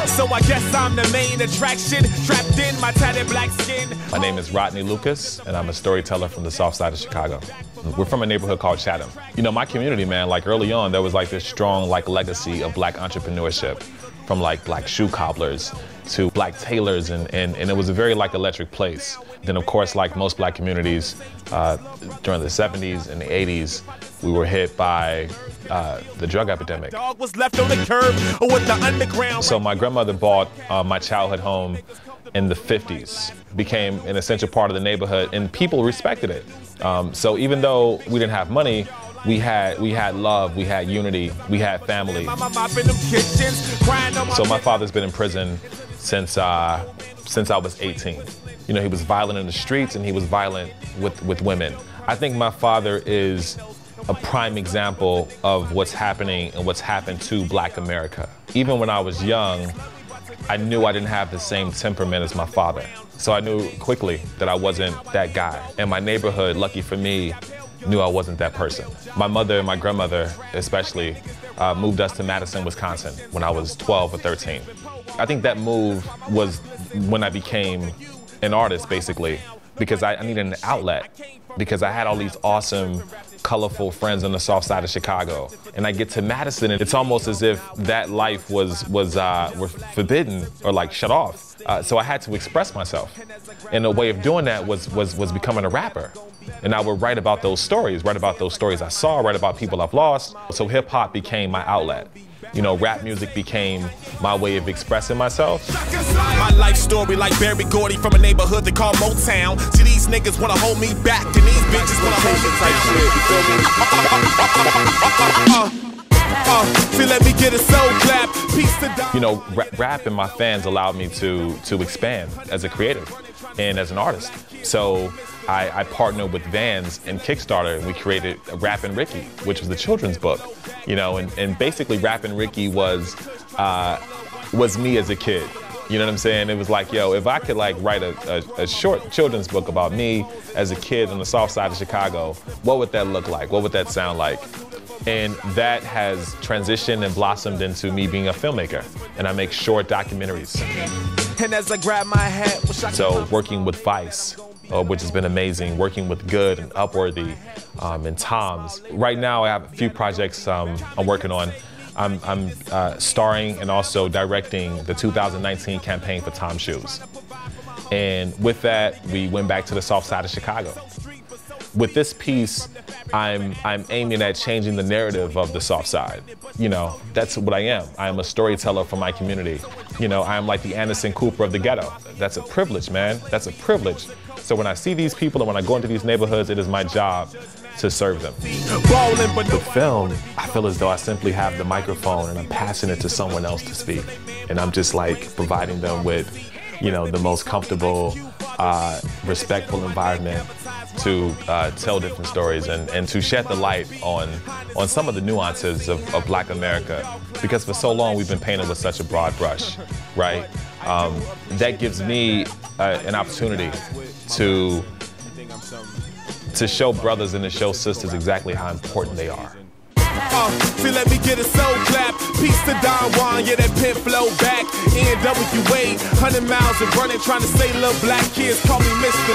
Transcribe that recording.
So I guess I'm the main attraction, trapped in my tatted black skin. My name is Rodney Lucas, and I'm a storyteller from the south side of Chicago. We're from a neighborhood called Chatham. You know, my community, man, like early on, there was like this strong like legacy of black entrepreneurship, from like black shoe cobblers to black tailors, and it was a very like electric place. Then of course, like most black communities, during the 70s and the 80s, we were hit by the drug epidemic. Dog was left on the curb with the underground. So my grandmother bought my childhood home in the 50s, became an essential part of the neighborhood, and people respected it. So even though we didn't have money, we had love, we had unity, we had family. So my father's been in prison since I was 18. You know, he was violent in the streets and he was violent with women. I think my father is a prime example of what's happening and what's happened to Black America. Even when I was young, I knew I didn't have the same temperament as my father. So I knew quickly that I wasn't that guy. And my neighborhood, lucky for me, knew I wasn't that person. My mother and my grandmother especially moved us to Madison, Wisconsin when I was 12 or 13. I think that move was when I became an artist, basically, because I needed an outlet, because I had all these awesome, colorful friends on the south side of Chicago. And I get to Madison, and it's almost as if that life was forbidden or like shut off. So I had to express myself. And a way of doing that was becoming a rapper. And I would write about those stories I saw, write about people I've lost. So hip hop became my outlet. You know, rap music became my way of expressing myself. My life story like Barry Gordy from a neighborhood they call Motown. See, these niggas wanna hold me back, and these bitches wanna hold me tight. See, let me get a soul clap. Peace to die. You know, rap and my fans allowed me to expand as a creative and as an artist. So I partnered with Vans and Kickstarter, and we created Rappin' Ricky, which was the children's book. You know, and basically Rappin' Ricky was me as a kid. You know what I'm saying? It was like, yo, if I could like write a short children's book about me as a kid on the south side of Chicago, what would that look like? What would that sound like? And that has transitioned and blossomed into me being a filmmaker. And I make short documentaries. And as I grab my hat, so working with Vice, which has been amazing, working with Good and Upworthy and Tom's. Right now I have a few projects I'm working on. I'm starring and also directing the 2019 campaign for Tom's Shoes. And with that, we went back to the south side of Chicago. With this piece, I'm aiming at changing the narrative of the south side. You know, that's what I am. I am a storyteller for my community. You know, I am like the Anderson Cooper of the ghetto. That's a privilege, man. That's a privilege. So when I see these people and when I go into these neighborhoods, it is my job to serve them. With film, I feel as though I simply have the microphone and I'm passing it to someone else to speak. And I'm just like providing them with, you know, the most comfortable, respectful environment to tell different stories and to shed the light on some of the nuances of Black America. Because for so long we've been painted with such a broad brush, right? That gives me an opportunity to show brothers and to show sisters exactly how important they are. See, let me get a soul clap. Peace to Don Juan, yeah, that pimp flow back. NWA, 100 miles of running, trying to say little black kids call me Mr.